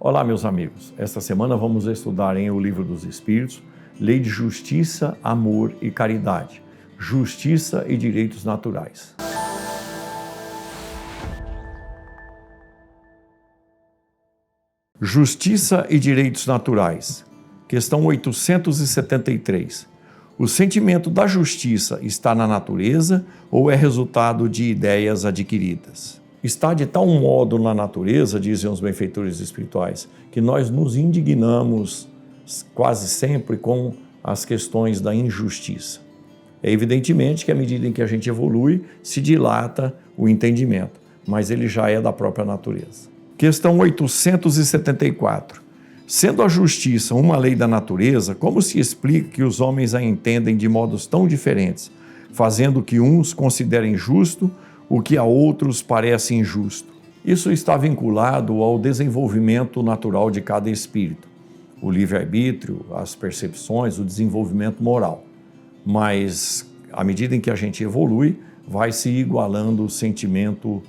Olá, meus amigos. Esta semana vamos estudar em O Livro dos Espíritos, Lei de Justiça, Amor e Caridade, Justiça e Direitos Naturais. Justiça e Direitos Naturais. Questão 873. O sentimento da justiça está na natureza ou é resultado de ideias adquiridas? Está de tal modo na natureza, dizem os benfeitores espirituais, que nós nos indignamos quase sempre com as questões da injustiça. É evidentemente que à medida em que a gente evolui, se dilata o entendimento, mas ele já é da própria natureza. Questão 874. Sendo a justiça uma lei da natureza, como se explica que os homens a entendem de modos tão diferentes, fazendo que uns considerem justo o que a outros parece injusto? Isso está vinculado ao desenvolvimento natural de cada espírito, o livre-arbítrio, as percepções, o desenvolvimento moral. Mas, à medida em que a gente evolui, vai se igualando o sentimento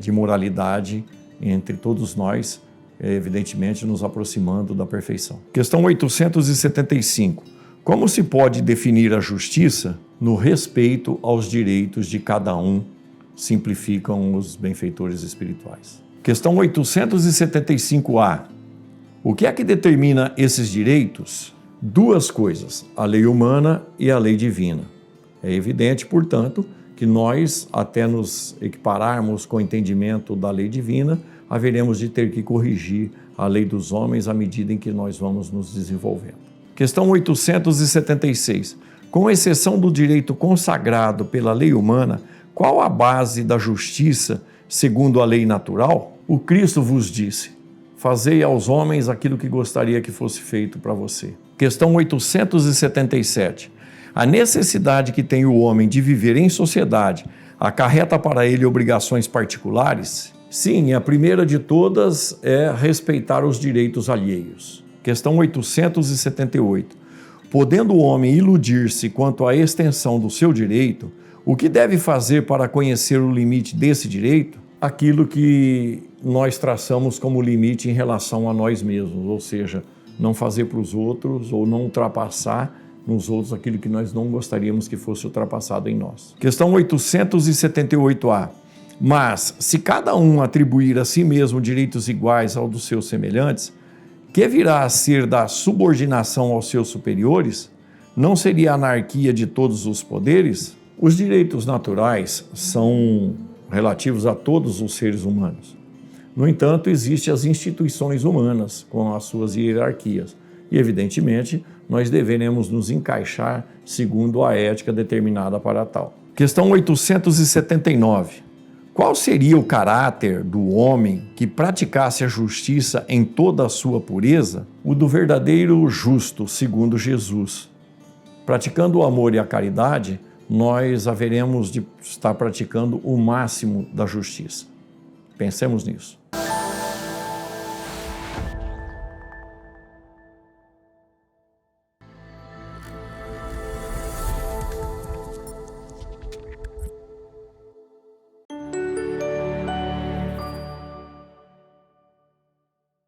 de moralidade entre todos nós, evidentemente nos aproximando da perfeição. Questão 875. Como se pode definir a justiça no respeito aos direitos de cada um? Simplificam os benfeitores espirituais. Questão 875A. O que é que determina esses direitos? Duas coisas, a lei humana e a lei divina. É evidente, portanto, que nós, até nos equipararmos com o entendimento da lei divina, haveremos de ter que corrigir a lei dos homens à medida em que nós vamos nos desenvolvendo. Questão 876. Com exceção do direito consagrado pela lei humana, qual a base da justiça segundo a lei natural? O Cristo vos disse: fazei aos homens aquilo que gostaria que fosse feito para você. Questão 877. A necessidade que tem o homem de viver em sociedade acarreta para ele obrigações particulares? Sim, a primeira de todas é respeitar os direitos alheios. Questão 878. Podendo o homem iludir-se quanto à extensão do seu direito, o que deve fazer para conhecer o limite desse direito? Aquilo que nós traçamos como limite em relação a nós mesmos, ou seja, não fazer para os outros ou não ultrapassar nos outros aquilo que nós não gostaríamos que fosse ultrapassado em nós. Questão 878A. Mas, se cada um atribuir a si mesmo direitos iguais ao dos seus semelhantes, que virá a ser da subordinação aos seus superiores? Não seria a anarquia de todos os poderes? Os direitos naturais são relativos a todos os seres humanos. No entanto, existem as instituições humanas com as suas hierarquias. E, evidentemente, nós deveremos nos encaixar segundo a ética determinada para tal. Questão 879. Qual seria o caráter do homem que praticasse a justiça em toda a sua pureza? O do verdadeiro justo, segundo Jesus. Praticando o amor e a caridade, nós haveremos de estar praticando o máximo da justiça. Pensemos nisso.